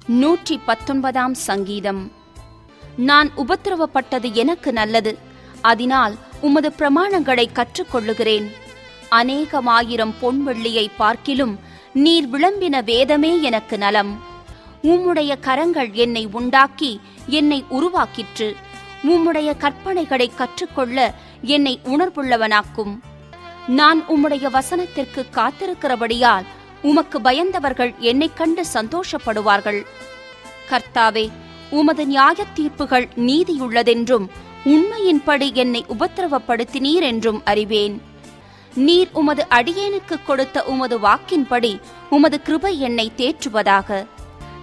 119 சங்கீதம். நான் உபத்திரவப்பட்டது எனக்கு நல்லது, அதனால் உமது பிரமாணங்களை கற்றுக்கொள்ளுகிறேன். அநேகமாயிரம் பொன் வெள்ளியை பார்க்கிலும் நீர் விளம்பின வேதமே எனக்கு நலம். உம்முடைய கரங்கள் என்னை உண்டாக்கி என்னை உருவாக்கிற்று. உம்முடைய கற்பனைகளை கற்றுக்கொள்ள என்னை உணர்வுள்ளவனாக்கும். நான் உம்முடைய வசனத்திற்கு காத்திருக்கிறபடியால் உமக்கு பயந்தவர்கள் என்னைக் கண்டு சந்தோஷப்படுவார்கள். கர்த்தாவே, உமது நியாயத் தீர்ப்புகள் நீதியுள்ளதென்றும் உண்மையின்படி என்னை உபத்திரவப்படுத்தினீர் என்றும் அறிவேன். நீர் உமது அடியேனுக்கு கொடுத்த உமது வாக்கின்படி உமது கிருபை என்னை தேற்றுவதாக.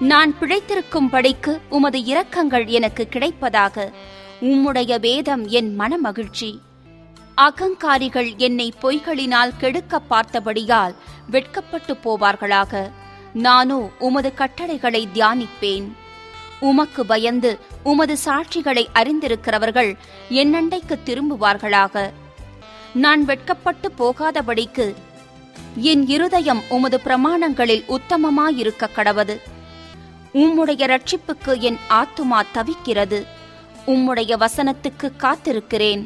நான் பிழைத்திருக்கும்படிக்கு உமது இரக்கங்கள் எனக்கு கிடைப்பதாக. உம்முடைய வேதம் என் மனமகிழ்ச்சி. அகங்காரிகள் என்னை பொய்களினால் கெடுக்க பார்த்தபடியால் வெட்கப்பட்டு போவார்களாக. நானோ உமது கட்டளைகளை தியானிப்பேன். உமக்கு பயந்து உமது சாட்சிகளை அறிந்திருக்கிறவர்கள் என்னண்டைக்கு திரும்புவார்களாக. நான் வெட்கப்பட்டு போகாதபடிக்கு என் இருதயம் உமது பிரமாணங்களில் உத்தமமாயிருக்க கடவது. உம்முடைய இரட்சிப்புக்கு என் ஆத்துமா தவிக்கிறது. உம்முடைய வசனத்துக்கு காத்திருக்கிறேன்.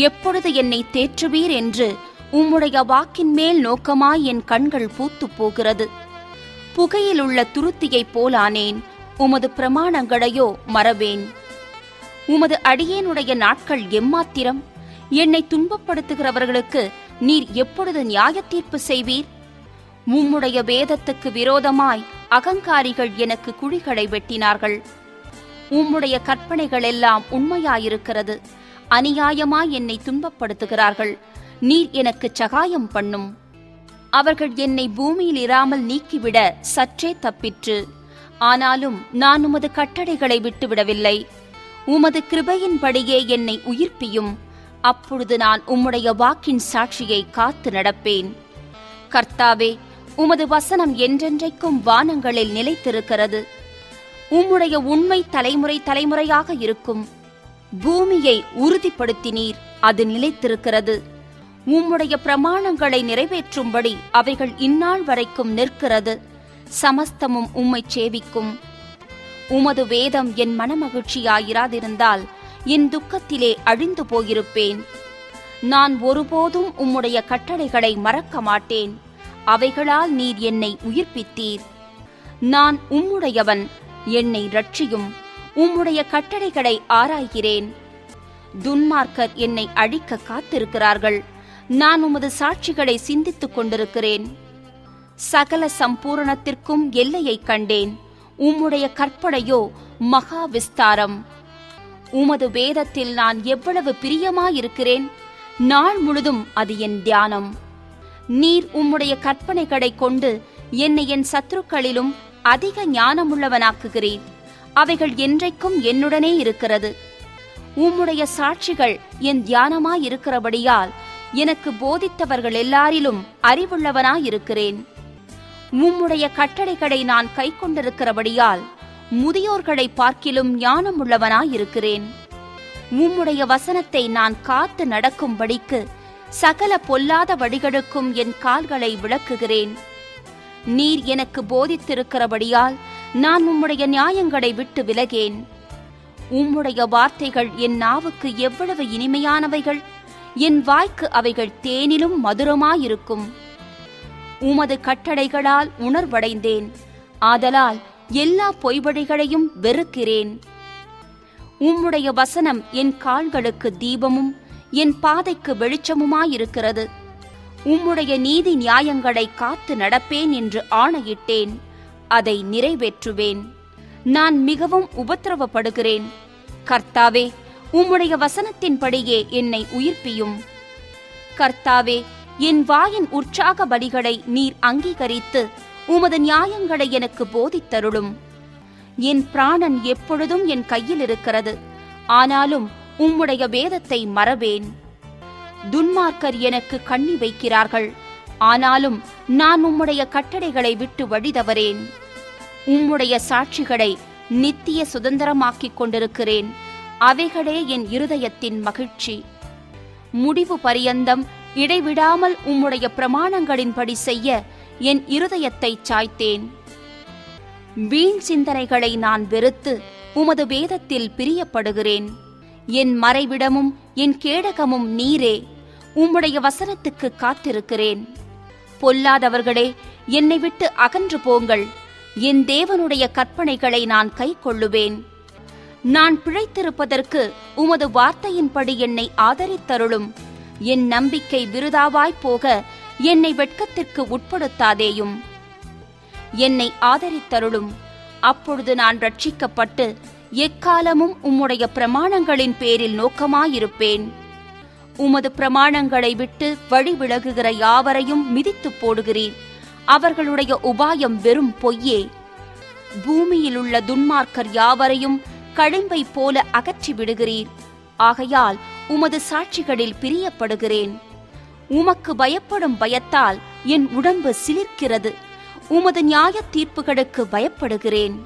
எப்பொழுது என்னை தேற்றுவீர் என்று உம்முடைய வாக்கின் மேல் நோக்கமாய் என் கண்கள் பூத்து போகிறது. புகையிலுள்ள துருத்தியைப் போலானேன், உமது பிரமாணங்களையோ மறவேன். உமது அடியேனுடைய நாட்கள் எம்மாத்திரம்? என்னை துன்பப்படுத்துகிறவர்களுக்கு நீர் எப்பொழுது நியாயத்தீர்ப்பு செய்வீர்? உம்முடைய வேதத்துக்கு விரோதமாய் அகங்காரிகள் எனக்கு குழிகளை வெட்டினார்கள். உம்முடைய கற்பனைகள் எல்லாம் உண்மையாயிருக்கிறது. அநியாயமாய் என்னை துன்பப்படுத்துகிறார்கள். நீர் எனக்கு சகாயம் பண்ணும். அவர்கள் என்னை பூமியில் இராமல் நீக்கிவிட சற்றே தப்பிற்று. ஆனாலும் நான் உமது கட்டளைகளை விட்டுவிடவில்லை. உமது கிருபையின்படியே என்னை உயிர்ப்பியும். அப்பொழுது நான் உம்முடைய வாக்கின் சாட்சியை காத்து நடப்பேன். கர்த்தாவே, உமது வசனம் என்றென்றைக்கும் வானங்களில் நிலைத்திருக்கிறது. உம்முடைய உண்மை தலைமுறை தலைமுறையாக இருக்கும். பூமியை உறுதிப்படுத்தினீர், அது நிலைத்திருக்கிறது. உம்முடைய பிரமாணங்களை நிறைவேற்றும்படி அவைகள் இந்நாள் வரைக்கும் நிற்கிறது. சமஸ்தமும் உம்மை சேவிக்கும். உமது வேதம் என் மனமகிழ்ச்சியாயிராதிருந்தால் என் துக்கத்திலே அழிந்து போயிருப்பேன். நான் ஒருபோதும் உம்முடைய கட்டளைகளை மறக்க மாட்டேன். அவைகளால் நீர் என்னை உயிர்ப்பித்தீர். நான் உம்முடையவன், என்னை இரட்சியும். உம்முடைய கட்டளைகளை ஆராய்கிறேன். துன்மார்க்கர் என்னை அழிக்க காத்திருக்கிறார்கள். நான் உமது சாட்சிகளை சிந்தித்துக் கொண்டிருக்கிறேன். சகல சம்பூரணத்திற்கும் எல்லையை கண்டேன். உம்முடைய கற்பனையோ மகா விஸ்தாரம். உமது வேதத்தில் நான் எவ்வளவு பிரியமாயிருக்கிறேன். நாள் முழுதும் அது என் தியானம். நீர் உம்முடைய கற்பனைகளை கொண்டு என்னை என் சத்துருக்களிலும் அதிக ஞானமுள்ளவனாக்குகிறீர். அவைகள் என்றைக்கும் என்னுடனே இருக்கிறது. உம்முடைய சாட்சிகள் என் தியானமாயிருக்கிறபடியால் எனக்கு போதித்தவர்கள் எல்லாரிலும் அறிவுள்ளவனாயிருக்கிறேன். உம்முடைய கட்டளைகளை நான் கைக்கொண்டிருக்கிறபடியால் முதியோர்களை பார்க்கிலும் ஞானமுள்ளவனாயிருக்கிறேன். உம்முடைய வசனத்தை நான் காத்து நடக்கும்படிக்கு சகல பொல்லாத வழிகளுக்கும் என் கால்களை விளக்குகிறேன். நீர் எனக்கு போதித்திருக்கிறபடியால் நான் உம்முடைய நியாயங்களை விட்டு விலகேன். உம்முடைய வார்த்தைகள் என் நாவுக்கு எவ்வளவு இனிமையானவைகள்! என் வாய்க்கு அவைகள் தேனிலும் மதுரமாயிருக்கும். உமது கட்டளைகளால் உணர்வடைந்தேன். ஆதலால் எல்லா பொய்வழிகளையும் வெறுக்கிறேன். உம்முடைய வசனம் என் கால்களுக்கு தீபமும் என் பாதைக்கு வெளிச்சமுமாயிருக்கிறது. உம்முடைய நீதி நியாயங்களை காத்து நடப்பேன் என்று ஆணையிட்டேன். அதை நிறைவேற்றுவேன். நான் மிகவும் உபத்திரவப்படுகிறேன். கர்த்தாவே, உம்முடைய வசனத்தின்படியே என்னை உயிர்ப்பியும். கர்த்தாவே, என் வாயின் உற்சாக பலிகளை நீர் அங்கீகரித்து உமது நியாயங்களை எனக்கு போதித்தருளும். என் பிராணன் எப்பொழுதும் என் கையில் இருக்கிறது. ஆனாலும் உம்முடைய வேதத்தை மறவேன். துன்மார்க்கர் எனக்கு கண்ணி வைக்கிறார்கள். ஆனாலும் நான் உம்முடைய கட்டளைகளை விட்டு வழிதவறேன். உம்முடைய சாட்சிகளை நித்திய சுதந்திரமாக்கிக் கொண்டிருக்கிறேன். அவைகளே என் இருதயத்தின் மகிழ்ச்சி. முடிவு பரியந்தம் இடைவிடாமல் உம்முடைய பிரமாணங்களின்படி செய்ய என் இருதயத்தை சாய்த்தேன். வீண் சிந்தனைகளை நான் வெறுத்து உமது வேதத்தில் பிரியப்படுகிறேன். என் மறைவிடமும் என் கேடகமும் நீரே. உம்முடைய வசனத்துக்கு காத்திருக்கிறேன். பொல்லாதவர்களே, என்னை விட்டு அகன்று போங்கள். என் தேவனுடைய கற்பனைகளை நான் கைக்கொள்ளுவேன். நான் பிழைத்திருப்பதற்கு உமது வார்த்தையின்படி என்னை ஆதரித்தருளும். என் நம்பிக்கை விருதாவாய்ப் போக என்னை வெட்கத்திற்கு உட்படுத்தாதேயும். என்னை ஆதரித்தருளும். அப்பொழுது நான் ரட்சிக்கப்பட்டு எக்காலமும் உம்முடைய பிரமாணங்களின் பேரில் நோக்கமாயிருப்பேன். உமது பிரமாணங்களை விட்டு வழி விலகுகிற யாவரையும் மிதித்துப் போடுகிறீர். அவர்களுடைய உபாயம் வெறும் பொய்யே. பூமியிலுள்ள துன்மார்க்கர் யாவரையும் களிம்பை போல அகற்றி விடுகிறீர். ஆகையால் உமது சாட்சிகளில் பிரியப்படுகிறேன். உமக்கு பயப்படும் பயத்தால் என் உடம்பு சிலிர்க்கிறது. உமது நியாய தீர்ப்புகளுக்கு பயப்படுகிறேன்.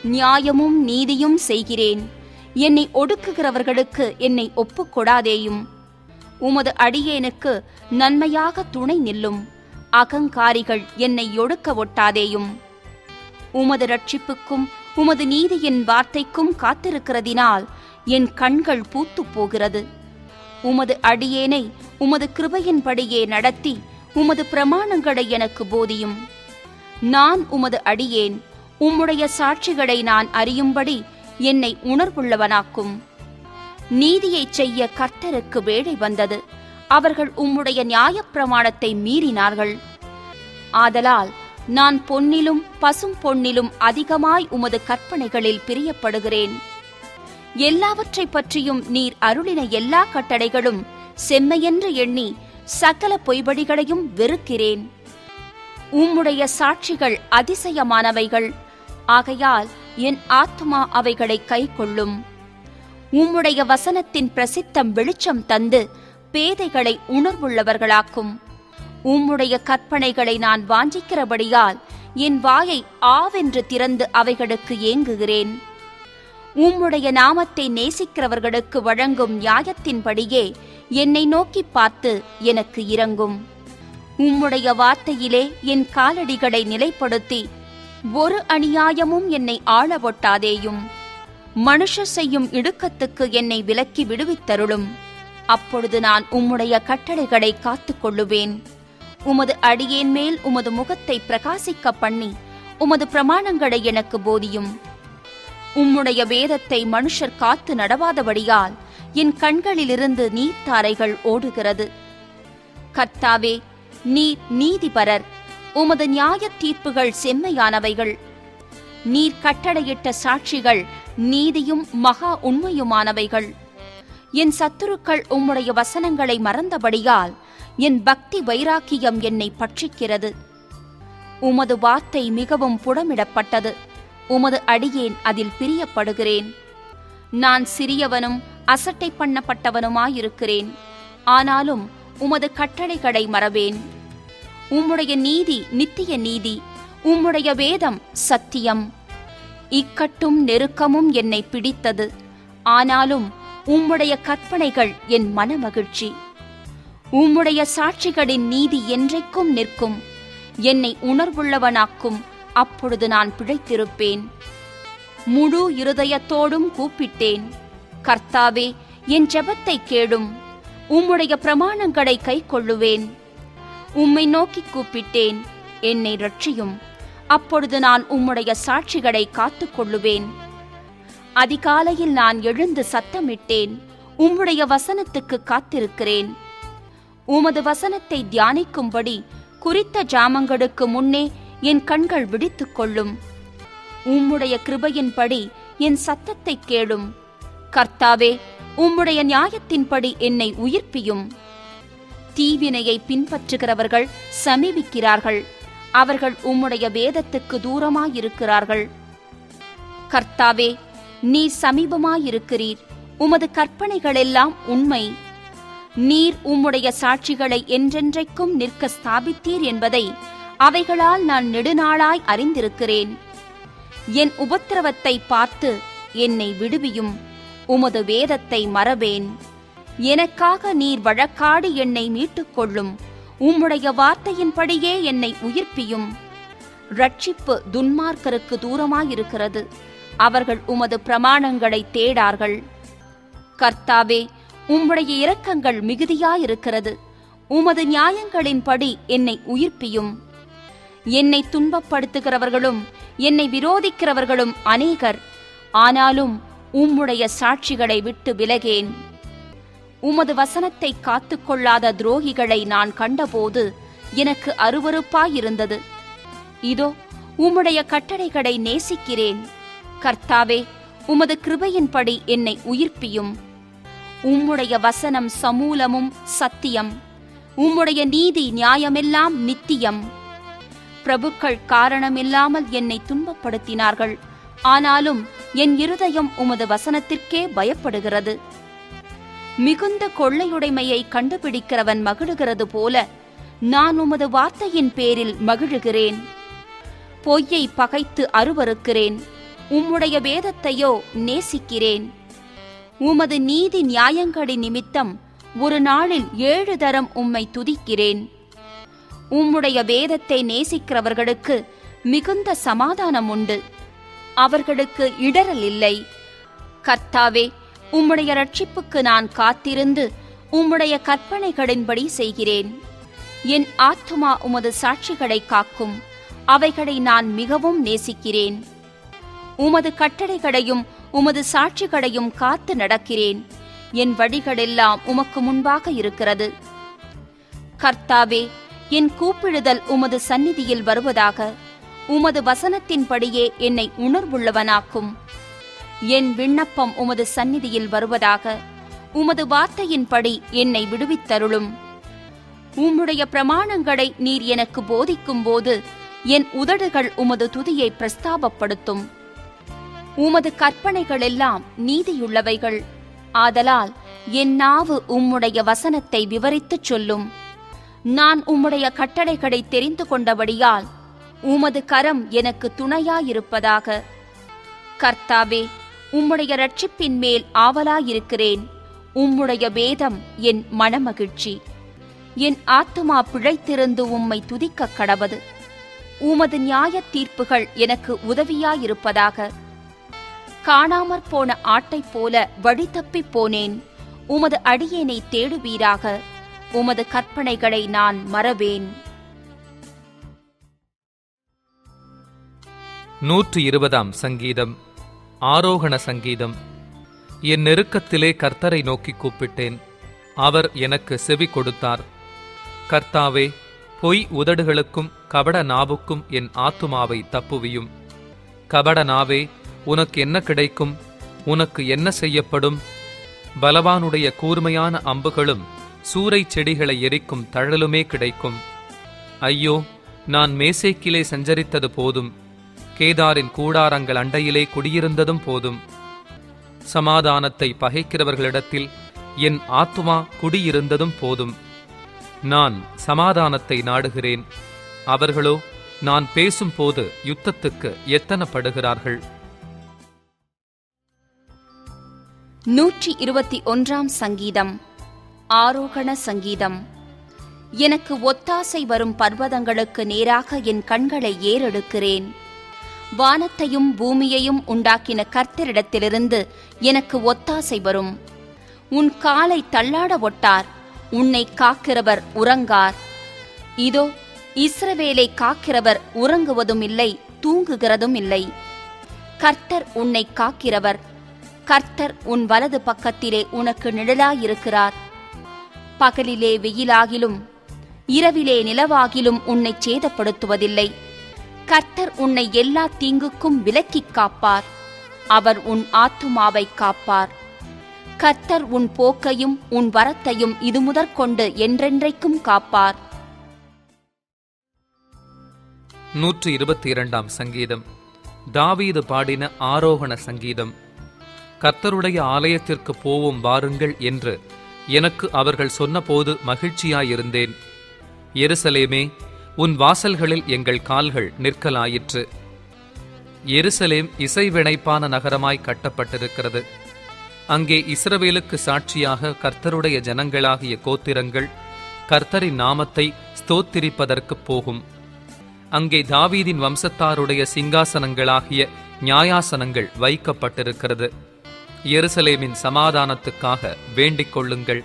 நியாயமும் நீதியும் செய்கிறேன். என்னை ஒடுக்குகிறவர்களுக்கு என்னை ஒப்புக்கொடாதேயும். உமது அடியேனுக்கு நன்மையாக துணை நில்லும். அகங்காரிகள் என்னை ஒடுக்க ஒட்டாதேயும். உமது ரட்சிப்புக்கும் உமது நீதியின் வார்த்தைக்கும் காத்திருக்கிறதினால் என் கண்கள் பூத்துப் போகிறது. உமது அடியேனை உமது கிருபையின்படியே நடத்தி உமது பிரமாணங்களை எனக்கு போதியும். நான் உமது அடியேன். உம்முடைய சாட்சிகளை நான் அறியும்படி என்னை உணர்வுள்ளவனாக்கும். நீதியைச் செய்ய கர்த்தருக்கு வேளை வந்தது. அவர்கள் உம்முடைய நியாயப்பிரமாணத்தை மீறினார்கள். ஆதலால் நான் பொன்னிலும் பசும் பொன்னிலும் அதிகமாய் உமது கற்பனைகளில் பிரியப்படுகிறேன். எல்லாவற்றை பற்றியும் நீர் அருளின எல்லா கட்டளைகளும் செம்மையென்று எண்ணி சகல பொய்படிகளையும் வெறுக்கிறேன். உம்முடைய சாட்சிகள் அதிசயமானவைகள். ஆகையால் என் ஆத்மா அவைகளை கைக்கொள்ளும். உம்முடைய வசனத்தின் பிரசித்தம் வெளிச்சம் தந்து பேதைகளை உணர்வுள்ளவர்களாக்கும். உம்முடைய கற்பனைகளை நான் வாஞ்சிக்கிறபடியால் என் வாயை ஆவென்று திறந்து அவைகளுக்கு ஏங்குகிறேன். உம்முடைய நாமத்தை நேசிக்கிறவர்களுக்கு வழங்கும் நியாயத்தின்படியே என்னை நோக்கி பார்த்து எனக்கு இரங்கும். உம்முடைய வார்த்தையிலே என் காலடிகளை நிலைப்படுத்தி ஒரு அநியாயமும் என்னை ஆள ஒட்டாதேயும். மனுஷர் செய்யும் இடுக்கத்துக்கு என்னை விலக்கி விடுவித்தருளும். அப்பொழுது நான் உம்முடைய கட்டளைகளை காத்துக் கொள்ளுவேன். உமது அடியேன் மேல் உமது முகத்தை பிரகாசிக்க பண்ணி உமது பிரமாணங்களை எனக்கு போதியும். உம்முடைய வேதத்தை மனுஷர் காத்து நடவாதபடியால் என் கண்களிலிருந்து நீர்த்தாரைகள் ஓடுகிறது. கர்த்தாவே, நீர் நீதிபரர். உமது நியாய தீர்ப்புகள் செம்மையானவைகள். நீர் கட்டளையிட்ட சாட்சிகள் நீதியும் மகா உண்மையுமானவைகள். என் சத்துருக்கள் உம்முடைய வசனங்களை மறந்தபடியால் என் பக்தி வைராக்கியம் என்னை பட்சிக்கிறது. உமது வார்த்தை மிகவும் புடமிடப்பட்டது. உமது அடியேன் அதில் பிரியப்படுகிறேன். நான் சிறியவனும் அசட்டை பண்ணப்பட்டவனுமாயிருக்கிறேன். ஆனாலும் உமது கட்டளைகளை மறவேன். உம்முடைய நீதி நித்திய நீதி. உம்முடைய வேதம் சத்தியம். இக்கட்டும் நெருக்கமும் என்னை பிடித்தது. ஆனாலும் உம்முடைய கற்பனைகள் என் மனமகிழ்ச்சி. உம்முடைய சாட்சிகளின் நீதி என்றைக்கும் நிற்கும். என்னை உணர்வுள்ளவனாக்கும். அப்பொழுது நான் பிழைத்திருப்பேன். முழு இருதயத்தோடும் கூப்பிட்டேன். கர்த்தாவே, என் ஜெபத்தை கேளும். உம்முடைய பிரமாணங்களை கைக்கொள்ளுவேன். உம்மை நோக்கி கூப்பிட்டேன், என்னை ரட்சியும். அப்பொழுது நான் உம்முடைய சாட்சிகளை காத்துக்கொள்ளுவேன். அதிகாலையில் நான் எழுந்து சத்தமிட்டேன். உம்முடைய வசனத்துக்கு காத்திருக்கிறேன். உமது வசனத்தை தியானிக்கும்படி குறித்த ஜாமங்களுக்கு முன்னே என் கண்கள் விழித்துக் கொள்ளும். உம்முடைய கிருபையின்படி என் சத்தத்தை கேளும். கர்த்தாவே, உம்முடைய நியாயத்தின்படி என்னை உயிர்ப்பியும். தீவினையை பின்பற்றுகிறவர்கள் சமீபிக்கிறார்கள். அவர்கள் உம்முடைய வேதத்துக்கு தூரமாயிருக்கிறார்கள். கர்த்தாவே, நீர் சமீபமாயிருக்கிறீர். உமது கற்பனைகளெல்லாம் உண்மை. நீர் உம்முடைய சாட்சிகளை என்றென்றைக்கும் நிற்க ஸ்தாபித்தீர் என்பதை அவைகளால் நான் நெடுநாளாய் அறிந்திருக்கிறேன். என் உபத்திரவத்தை பார்த்து என்னை விடுவியும். உமது வேதத்தை மறவேன். எனக்காக நீர் வழக்காடி என்னை மீட்டுக்கொள்ளும். உம்முடைய வார்த்தையின்படியே என்னை உயிர்ப்பியும். ரட்சிப்பு துன்மார்க்கருக்கு தூரமாயிருக்கிறது. அவர்கள் உமது பிரமாணங்களை தேடார்கள். கர்த்தாவே, உம்முடைய இரக்கங்கள் மிகுதியாயிருக்கிறது. உமது நியாயங்களின்படி என்னை உயிர்ப்பியும். என்னை துன்பப்படுத்துகிறவர்களும் என்னை விரோதிக்கிறவர்களும் அநேகர். ஆனாலும் உம்முடைய சாட்சிகளை விட்டு விலகேன். உமது வசனத்தை காத்துக்கொள்ளாத துரோகிகளை நான் கண்டபோது எனக்கு அருவருப்பாயிருந்தது. இதோ, உம்முடைய கட்டளைகளை நேசிக்கிறேன். கர்த்தாவே, உமது கிருபையின்படி என்னை உயிர்ப்பியும். உம்முடைய வசனம் சமூலமும் சத்தியம். உம்முடைய நீதி நியாயமெல்லாம் நித்தியம். பிரபுக்கள் காரணமில்லாமல் என்னை துன்பப்படுத்தினார்கள். ஆனாலும் என் இருதயம் உமது வசனத்திற்கே பயப்படுகிறது. மிகுந்த கொள்ளையுடைமையை கண்டுபிடிக்கிறவன் மகிழுகிறது போல நான் உமது வார்த்தையின் பேரில் மகிழுகிறேன். பொய்யை பகைத்து அருவருக்கிறேன். உம்முடைய வேதத்தையோ நேசிக்கிறேன். உமது நீதி நியாயங்களின் நிமித்தம் ஒரு நாளில் 7 தரம் உம்மை துதிக்கிறேன். உம்முடைய வேதத்தை நேசிக்கிறவர்களுக்கு மிகுந்த சமாதானம் உண்டு. அவர்களுக்கு இடரல் இல்லை. கர்த்தாவே, உம்முடைய ரட்சிப்புக்கு நான் காத்திருந்து உம்முடைய கற்பனைகளின்படி செய்கிறேன். என் ஆத்துமா உமது சாட்சிகளை காக்கும். அவைகளை நான் மிகவும் நேசிக்கிறேன். உமது கட்டளைகளையும் உமது சாட்சிகளையும் காத்து நடக்கிறேன். என் வழிகளெல்லாம் உமக்கு முன்பாக இருக்கிறது. கர்த்தாவே, என் கூப்பிடுதல் உமது சந்நிதியில் வருவதாக. உமது வசனத்தின்படியே என்னை உணர்வுள்ளவனாக்கும். என் விண்ணப்பம் உமது சந்நிதியில் வருவதாக. உமது வார்த்தையின்படி என்னை விடுவித்தருளும். உம்முடைய பிரமாணங்களை நீர் எனக்கு போதிக்கும் போது என் உதடுகள் உமது துதியை பிரஸ்தாபப்படுத்தும். உமது கற்பனைகளெல்லாம் நீதியுள்ளவைகள். ஆதலால் என் நாவு உம்முடைய வசனத்தை விவரித்துச் சொல்லும். நான் உம்முடைய கட்டளைகளை தெரிந்து கொண்டபடியால் உமது கரம் எனக்கு துணையாயிருப்பதாக. கர்த்தாவே, உம்முடைய இரட்சிப்பின் மேல் ஆவலாயிருக்கிறேன். உம்முடைய வேதம் என் மனமகிழ்ச்சி. என் ஆத்துமா பிழைத்திருந்து உம்மை துதிக்க கடவது. உமது நியாய தீர்ப்புகள் எனக்கு உதவியாயிருப்பதாக. காணாமற் போன ஆட்டைப் போல வழி தப்பிப் போனேன். உமது அடியேனை தேடுவீராக. உமது கற்பனைகளை நான் மறவேன். 120 சங்கீதம். ஆரோகண சங்கீதம். என் நெருக்கத்திலே கர்த்தரை நோக்கி கூப்பிட்டேன். அவர் எனக்கு செவி கொடுத்தார். கர்த்தாவே, பொய் உதடுகளுக்கும் கபட நாவுக்கும் என் ஆத்துமாவை தப்புவியும். கபட நாவே, உனக்கு என்ன கிடைக்கும்? உனக்கு என்ன செய்யப்படும்? பலவானுடைய கூர்மையான அம்புகளும் சூறை செடிகளை எரிக்கும் தழலுமே கிடைக்கும். ஐயோ, நான் மேசேக்கிலே சஞ்சரித்தது போதும். கேதாரின் கூடாரங்கள் அண்டையிலே குடியிருந்ததும் போதும். சமாதானத்தை பகைக்கிறவர்களிடத்தில் என் ஆத்துமா குடியிருந்ததும் போதும். நான் சமாதானத்தை நாடுகிறேன். அவர்களோ நான் பேசும்போது யுத்தத்துக்கு எத்தனப்படுகிறார்கள். 121 சங்கீதம். ஆரோகண சங்கீதம். எனக்கு ஒத்தாசை வரும் பர்வதங்களுக்கு நேராக என் கண்களை ஏறெடுக்கிறேன். வானத்தையும் பூமியையும் உண்டாக்கின கர்த்தரிடத்திலிருந்து எனக்கு ஒத்தாசை வரும். உன் காலை தள்ளாட ஒட்டார். உன்னை காக்கிறவர் உறங்கார். இதோ, இஸ்ரவேலை காக்கிறவர் உறங்குவதும் இல்லை, தூங்குகிறதும் இல்லை. கர்த்தர் உன்னை காக்கிறவர். கர்த்தர் உன் வலது பக்கத்திலே உனக்கு நிழலாயிருக்கிறார். பகலிலே வெயிலாகிலும் இரவிலே நிலவாகிலும் உன்னை சேதப்படுத்துவதில்லை. கர்த்தர் உன்னை எல்லா தீங்குக்கும் விலக்கிக் காப்பார். அவர் உன் ஆத்துமாவை காப்பார். கர்த்தர் உன் போக்கையும் உன் வரத்தையும் இது முதற்கொண்டு என்றென்றைக்கும் காப்பார். 122 சங்கீதம். தாவீது பாடின ஆரோகண சங்கீதம். கர்த்தருடைய ஆலயத்திற்கு போவோம் வாருங்கள் என்று எனக்கு அவர்கள் சொன்னபோது மகிழ்ச்சியாயிருந்தேன். எருசலேமே, உன் வாசல்களில் எங்கள் கால்கள் நிற்கலாயிற்று. எருசலேம் இசைவினைப்பான நகரமாய் கட்டப்பட்டிருக்கிறது. அங்கே இஸ்ரவேலுக்கு சாட்சியாக கர்த்தருடைய ஜனங்களாகிய கோத்திரங்கள் கர்த்தரின் நாமத்தை ஸ்தோத்திரிப்பதற்குப் போகும். அங்கே தாவீதின் வம்சத்தாருடைய சிங்காசனங்களாகிய நியாயாசனங்கள் வைக்கப்பட்டிருக்கிறது. எருசலேமின் சமாதானத்துக்காக வேண்டிக் கொள்ளுங்கள்.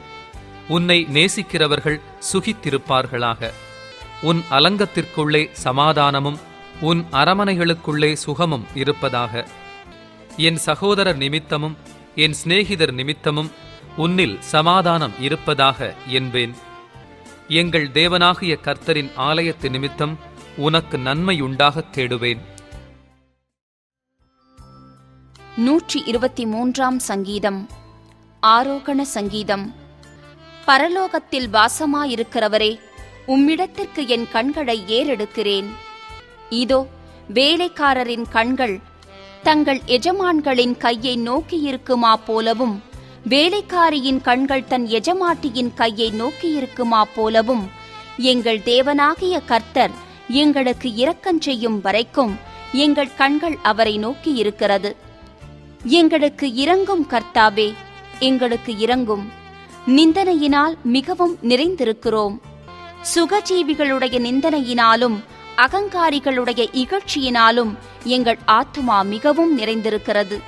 உன்னை நேசிக்கிறவர்கள் சுகித்திருப்பார்களாக. உன் அலங்கத்திற்குள்ளே சமாதானமும் உன் அரமனைகளுக்குள்ளே சுகமும் இருப்பதாக. என் சகோதரர் நிமித்தமும் என் சிநேகிதர் நிமித்தமும் உன்னில் சமாதானம் இருப்பதாக என்பேன். எங்கள் தேவனாகிய கர்த்தரின் ஆலயத்து நிமித்தம் உனக்கு நன்மையுண்டாகத் தேடுவேன். 123 சங்கீதம். ஆரோகண சங்கீதம். பரலோகத்தில் வாசமாயிருக்கிறவரே, உம்மிடத்திற்கு என் கண்களை ஏறெடுக்கிறேன். இதோ, வேலைக்காரரின் கண்கள் தங்கள் எஜமான்களின் கையை நோக்கியிருக்குமா போலவும், வேலைக்காரியின் கண்கள் தன் எஜமாட்டியின் கையை நோக்கியிருக்குமா போலவும், எங்கள் தேவனாகிய கர்த்தர் எங்களுக்கு இரக்கம் செய்யும் வரைக்கும் எங்கள் கண்கள் அவரை நோக்கியிருக்கிறது. எங்களுக்கு இரங்கும் கர்த்தாவே, எங்களுக்கு இரங்கும். நிந்தனையினால் மிகவும் நிறைந்திருக்கிறோம். சுகஜீவிகளுடைய நிந்தனையினாலும் அகங்காரிகளுடைய இகழ்ச்சியினாலும் எங்கள் ஆத்துமா மிகவும் நிறைந்திருக்கிறது.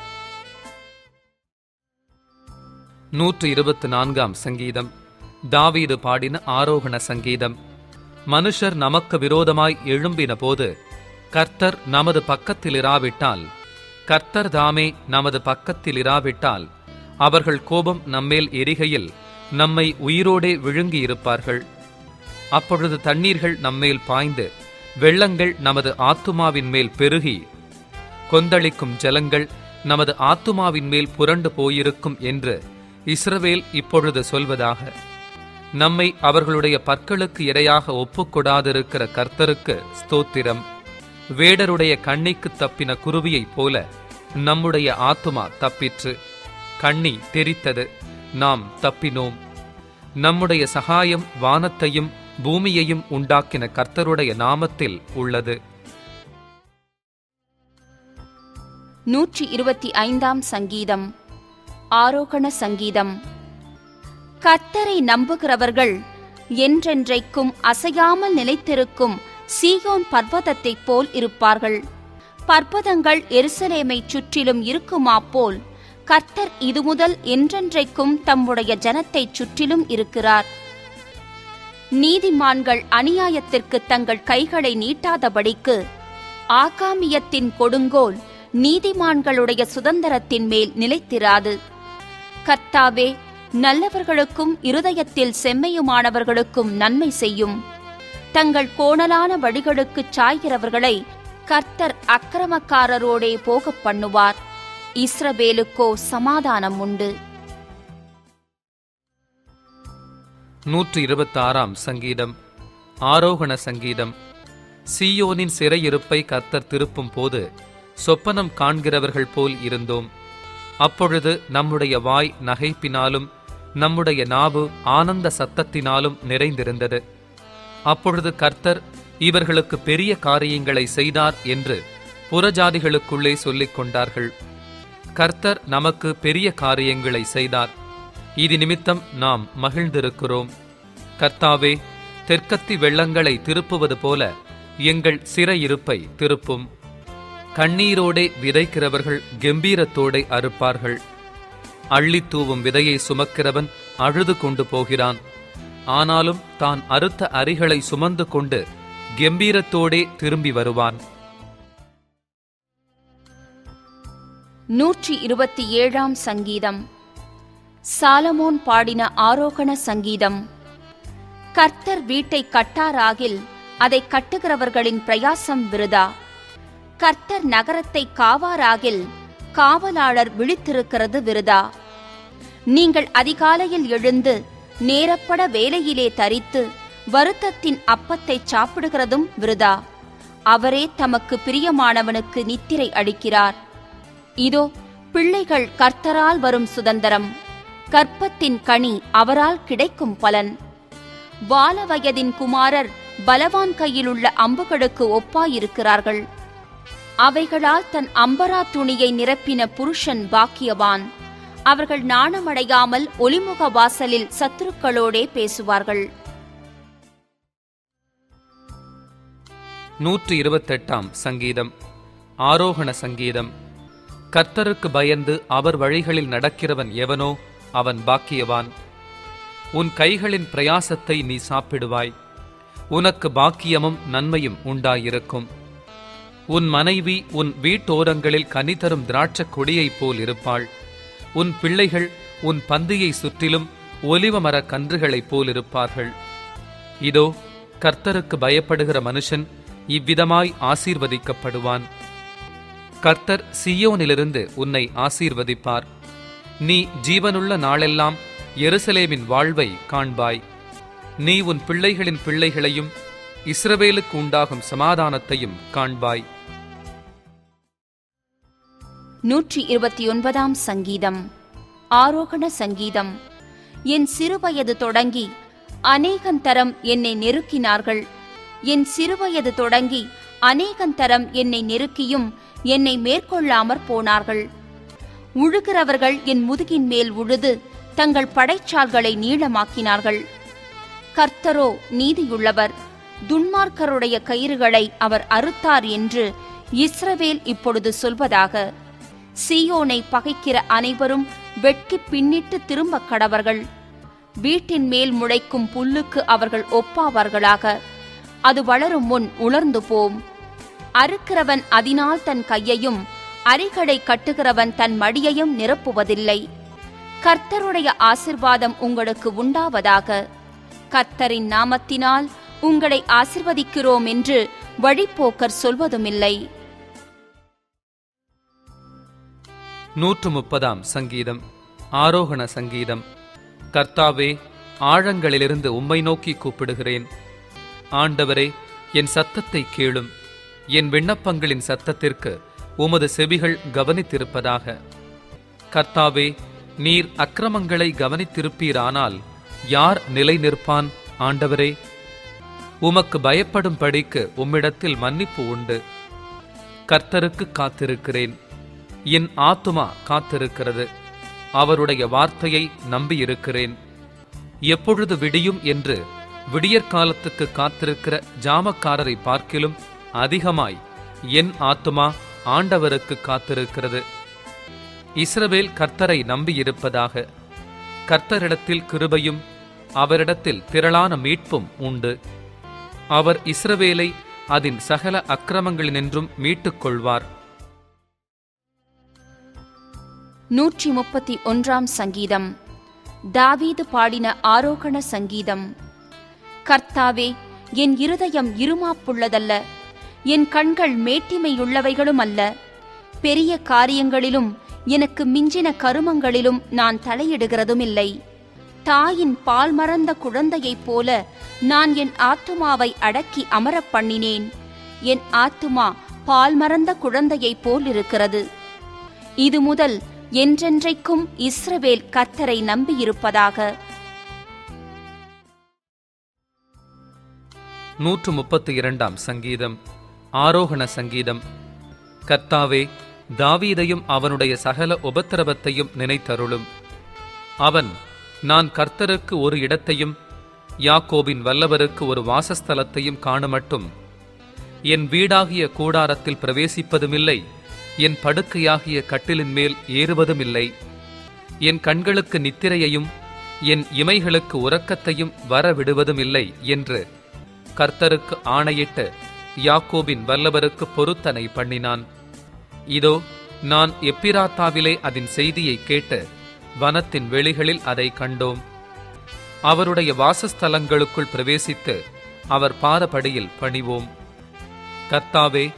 124 சங்கீதம். தாவீது பாடின ஆரோகண சங்கீதம். மனுஷர் நமக்கு விரோதமாய் எழும்பின போது கர்த்தர் நமது பக்கத்தில் இராவிட்டால், கர்த்தர் தாமே நமது பக்கத்தில் இராவிட்டால், அவர்கள் கோபம் நம்மேல் எரிகையில் நம்மை உயிரோடே விழுங்கியிருப்பார்கள். அப்பொழுது தண்ணீர்கள் நம்மேல் பாய்ந்து வெள்ளங்கள் நமது ஆத்துமாவின் மேல் பெருகி கொந்தளிக்கும் ஜலங்கள் நமது ஆத்துமாவின் மேல் புரண்டு போயிருக்கும் என்று இஸ்ரவேல் இப்பொழுது சொல்வதாக. நம்மை அவர்களுடைய பற்களுக்கு இரையாக ஒப்புக்கொடாதிருக்கிற கர்த்தருக்கு ஸ்தோத்திரம். வேடருடைய கண்ணிக்கு தப்பின குருவியைப் போல நம்முடைய ஆத்துமா தப்பிற்று. கண்ணி தெரித்தது, நாம் தப்பினோம். நம்முடைய சகாயம் வானத்தையும் பூமியையும் உண்டாக்கின கர்த்தருடைய நாமத்தில் உள்ளது. 125 சங்கீதம். ஆரோகண சங்கீதம். கர்த்தரை நம்புகிறவர்கள் என்றென்றைக்கும் அசையாமல் நிலைத்திருக்கும் சீயோன் பர்வதத்தைப் போல் இருப்பார்கள். பர்வதங்கள் எருசலேமை சுற்றிலும் இருக்குமா போல் கர்த்தர் இதுமுதல் என்றென்றைக்கும் தம்முடைய ஜனத்தைச் சுற்றிலும் இருக்கிறார். நீதிமான்கள் அநியாயத்திற்கு தங்கள் கைகளை நீட்டாதபடிக்கு ஆகாமியத்தின் கொடுங்கோல் நீதிமான்களுடைய சுதந்திரத்தின் மேல் நிலைத்திராது. கர்த்தாவே, நல்லவர்களுக்கும் இருதயத்தில் செம்மையுமானவர்களுக்கும் நன்மை செய்யும். தங்கள் கோணலான வழிகளுக்குச் சாய்கிறவர்களை கர்த்தர் அக்கிரமக்காரரோடே போகப் பண்ணுவார். இஸ்ரவேலுக்கோ சமாதானம் உண்டு. 126 சங்கீதம். ஆரோகண சங்கீதம். சீயோனின் சிறையிருப்பை கர்த்தர் திருப்பும் போது சொப்பனம் காண்கிறவர்கள் போல் இருந்தோம். அப்பொழுது நம்முடைய வாய் நகைப்பினாலும் நம்முடைய நாவு ஆனந்த சத்தத்தினாலும் நிறைந்திருந்தது. அப்பொழுது கர்த்தர் இவர்களுக்கு பெரிய காரியங்களை செய்தார் என்று புறஜாதிகளுக்குள்ளே சொல்லிக் கொண்டார்கள். கர்த்தர் நமக்கு பெரிய காரியங்களை செய்தார். இது நிமித்தம் நாம் மகிழ்ந்திருக்கிறோம். கர்த்தாவே, தெற்கத்தி வெள்ளங்களை திருப்புவது போல எங்கள் சிறையிருப்பை திருப்பும். கண்ணீரோடே விதைக்கிறவர்கள் கெம்பீரத்தோடே அறுப்பார்கள். அள்ளித்தூவும் விதையை சுமக்கிறவன் அழுது கொண்டு போகிறான். ஆனாலும் தான் அறுத்த அரிகளை சுமந்து கொண்டு கெம்பீரத்தோடே திரும்பி வருவான். 127 சங்கீதம். சாலமோன் பாடின ஆரோகண சங்கீதம். கர்த்தர் வீட்டை கட்டாராகில் அதை கட்டுகிறவர்களின் பிரயாசம் விருதா. கர்த்தர் நகரத்தை காவாராகில் காவலாளர் விழித்திருக்கிறது விருதா. நீங்கள் அதிகாலையில் எழுந்து நேரப்பட வேலையிலே தரித்து வருத்தத்தின் அப்பத்தை சாப்பிடுகிறதும் விருதா. அவரே தமக்கு பிரியமானவனுக்கு நித்திரை அளிக்கிறார். இதோ, பிள்ளைகள் கர்த்தரால் வரும் சுதந்திரம், கற்பத்தின் கனி அவரால் கிடைக்கும் பலன். வாலவயதின் குமாரர் பலவான் கையிலுள்ள அம்புகளுக்கு ஒப்பாயிருக்கிறார்கள். அவைகளால் தன் அம்பரா துணியை நிரப்பின புருஷன் பாக்கியவான். அவர்கள் நாணமடையாமல் ஒலிமுக வாசலில் சத்துருக்களோடே பேசுவார்கள். 128 சங்கீதம். ஆரோகண சங்கீதம். கர்த்தருக்கு பயந்து அவர் வழிகளில் நடக்கிறவன் எவனோ அவன் பாக்கியவான். உன் கைகளின் பிரயாசத்தை நீ சாப்பிடுவாய், உனக்கு பாக்கியமும் நன்மையும் உண்டாயிருக்கும். உன் மனைவி உன் வீட்டோரங்களில் கனி தரும் திராட்சக் கொடியைப் போல் இருப்பாள். உன் பிள்ளைகள் உன் பந்தியை சுற்றிலும் ஒலிவ மரக் கன்றுகளைப் போல் இருப்பார்கள். இதோ, கர்த்தருக்கு பயப்படுகிற மனுஷன் இவ்விதமாய் ஆசீர்வதிக்கப்படுவான். கர்த்தர் சீயோனிலிருந்து உன்னை ஆசீர்வதிப்பார். நீ ஜீவனுள்ள நாளெல்லாம் எருசலேமின் வாழ்வை காண்பாய். நீ உன் பிள்ளைகளின் பிள்ளைகளையும் இஸ்ரவேலுக்கு உண்டாகும் சமாதானத்தையும் காண்பாய். 129 சங்கீதம். ஆரோகண சங்கீதம். என் சிறுவயது தொடங்கி அநேகந்தரம் என்னை நெருக்கினார்கள். என் சிறுவயது தொடங்கி அநேகந்தரம் என்னை நெருக்கியும் என்னை மேற்கொள்ளாமற் போனார்கள். உழுகிறவர்கள் என் முதுகின் மேல் உழுது தங்கள் படைச்சால்களை நீளமாக்கினார்கள். கர்த்தரோ நீதியுள்ளவர், துன்மார்க்கருடைய கயிறுகளை அவர் அறுத்தார் என்று இஸ்ரவேல் இப்பொழுது சொல்வதாக. சீயோனை பகைக்கிற அனைவரும் வெட்கி பின்னிட்டு திரும்பக் கடவர்கள். வீட்டின் மேல் முளைக்கும் புல்லுக்கு அவர்கள் ஒப்பாவார்களாக. அது வளரும் முன் உலர்ந்து போம். அறுக்கிறவன் அதனால் தன் கையையும் அரிகளை கட்டுகிறவன் தன் மடியையும் நிரப்புவதில்லை. கர்த்தருடைய ஆசிர்வாதம் உங்களுக்கு உண்டாவதாக. கர்த்தரின் நாமத்தினால் உங்களை ஆசிர்வதிக்கிறோம் என்று வழிப்போக்கர் சொல்வதுமில்லை. 130 சங்கீதம். ஆரோகண சங்கீதம். கர்த்தாவே, ஆழங்களிலிருந்து உம்மை நோக்கி கூப்பிடுகிறேன். ஆண்டவரே, என் சத்தத்தை கேளும். என் விண்ணப்பங்களின் சத்தத்திற்கு உமது செவிகள் கவனித்திருப்பதாக. கர்த்தாவே, நீர் அக்கிரமங்களை கவனித்திருப்பீரானால் யார் நிலை நிற்பான்? ஆண்டவரே, உமக்கு பயப்படும்படிக்கு உம்மிடத்தில் மன்னிப்பு உண்டு. கர்த்தருக்கு காத்திருக்கிறேன். என் ஆத்துமா காத்திருக்கிறது. அவருடைய வார்த்தையை நம்பியிருக்கிறேன். எப்பொழுது விடியும் என்று விடியற்காலத்துக்கு காத்திருக்கிற ஜாமக்காரரை பார்க்கிலும் அதிகமாய் என் ஆத்துமா ஆண்டவருக்கு காத்திருக்கிறது. இஸ்ரவேல் கர்த்தரை நம்பியிருப்பதாக. கர்த்தரிடத்தில் கிருபையும் அவரிடத்தில் திரளான மீட்பும் உண்டு. அவர் இஸ்ரவேலை அதன் சகல அக்கிரமங்களினின்றும் மீட்டுக் கொள்வார். 131 சங்கீதம். தாவீது பாடின ஆரோகண சங்கீதம். கர்த்தாவே, என் இருதயம் இருமாப்புள்ளதல்ல, என் கண்கள் மேட்டிமையுள்ளவைகளும் அல்ல. பெரிய காரியங்களிலும் எனக்கு மிஞ்சின கருமங்களிலும் நான் தலையிடுகிறதுமில்லை. தாயின் பால் மறந்த குழந்தையைப் போல நான் என் ஆத்துமாவை அடக்கி அமரப் பண்ணினேன். என் ஆத்துமா பால் மறந்த குழந்தையைப் போல் இருக்கிறது. இது முதல் என்றென்றைக்கும் இஸ்ரவேல் கர்த்தரை நம்பியிருப்பதாக. 132 சங்கீதம். ஆரோகண சங்கீதம். கர்த்தாவே, தாவீதையும் அவனுடைய சகல உபத்திரவத்தையும் நினைத்தருளும். அவன், நான் கர்த்தருக்கு ஒரு இடத்தையும் யாக்கோபின் வல்லவருக்கு ஒரு வாசஸ்தலத்தையும் காணுமட்டும் என் வீடாகிய கூடாரத்தில் பிரவேசிப்பதுமில்லை, என் படுக்கையாகிய கட்டிலின் மேல் ஏறுவதுமில்லை. என் கண்களுக்கு நித்திரையையும் என் இமைகளுக்கு உறக்கத்தையும் வரவிடுவதுமில்லை என்று கர்த்தருக்கு ஆணையிட்டு யாக்கோபின் வல்லவருக்கு பொருத்தனை பண்ணினான். இதோ, நான் எப்பிராத்தாவிலே அதன் செய்தியை கேட்டு வனத்தின் வெளிகளில் அதை கண்டோம். அவருடைய வாசஸ்தலங்களுக்குள் பிரவேசித்து அவர் பாதபடியில் பணிவோம். கர்த்தாவே,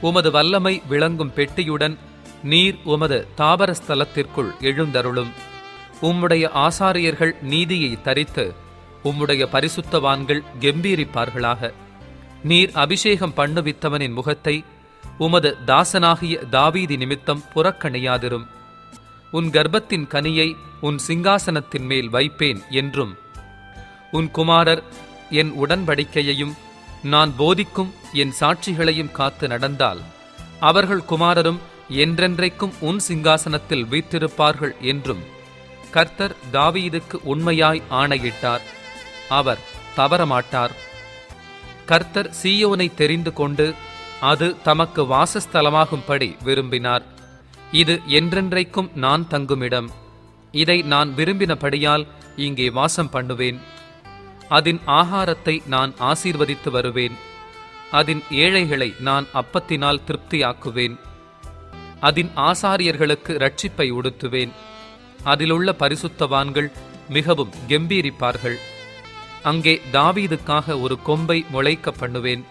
உமது வல்லமை விளங்கும் பெட்டியுடன் நீர் உமது தாபரஸ்தலத்திற்குள் எழுந்தருளும். உம்முடைய ஆசாரியர்கள் நீதியை தரித்து உம்முடைய பரிசுத்தவான்கள் கெம்பீரிப்பார்களாக. நீர் அபிஷேகம் பண்ணுவித்தவனின் முகத்தை உமது தாசனாகிய தாவீதி நிமித்தம் புறக்கணியாதிரும். உன் கர்ப்பத்தின் கனியை உன் சிங்காசனத்தின் மேல் வைப்பேன் என்றும், உன் குமாரர் என் உடன்படிக்கையையும் நான் போதிக்கும் என் சாட்சிகளையும் காத்து நடந்தால் அவர்கள் குமாரரும் என்றென்றைக்கும் உன் சிங்காசனத்தில் வீற்றிருப்பார்கள் என்றும் கர்த்தர் தாவீதுக்கு உண்மையாய் ஆணையிட்டார். அவர் தவறமாட்டார். கர்த்தர் சீயோனை தெரிந்து கொண்டு அது தமக்கு வாசஸ்தலமாகும்படி விரும்பினார். இது என்றென்றைக்கும் நான் தங்குமிடம். இதை நான் விரும்பினபடியால் இங்கே வாசம் பண்ணுவேன். அதின் ஆகாரத்தை நான் ஆசீர்வதித்து வருவேன். அதின் ஏழைகளை நான் அப்பத்தினால் திருப்தியாக்குவேன். அதின் ஆசாரியர்களுக்கு இரட்சிப்பை உடுத்துவேன். அதிலுள்ள பரிசுத்தவான்கள் மிகவும் கெம்பீரிப்பார்கள். அங்கே தாவீதுக்காக ஒரு கொம்பை முளைக்க பண்ணுவேன்.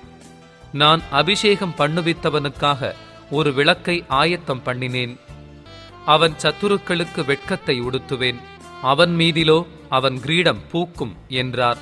நான் அபிஷேகம் பண்ணுவித்தவனுக்காக ஒரு விளக்கை ஆயத்தம் பண்ணினேன். அவன் சத்துருக்களுக்கு வெட்கத்தை உடுத்துவேன். அவன் மீதிலோ அவன் கிரீடம் பூக்கும் என்றார்.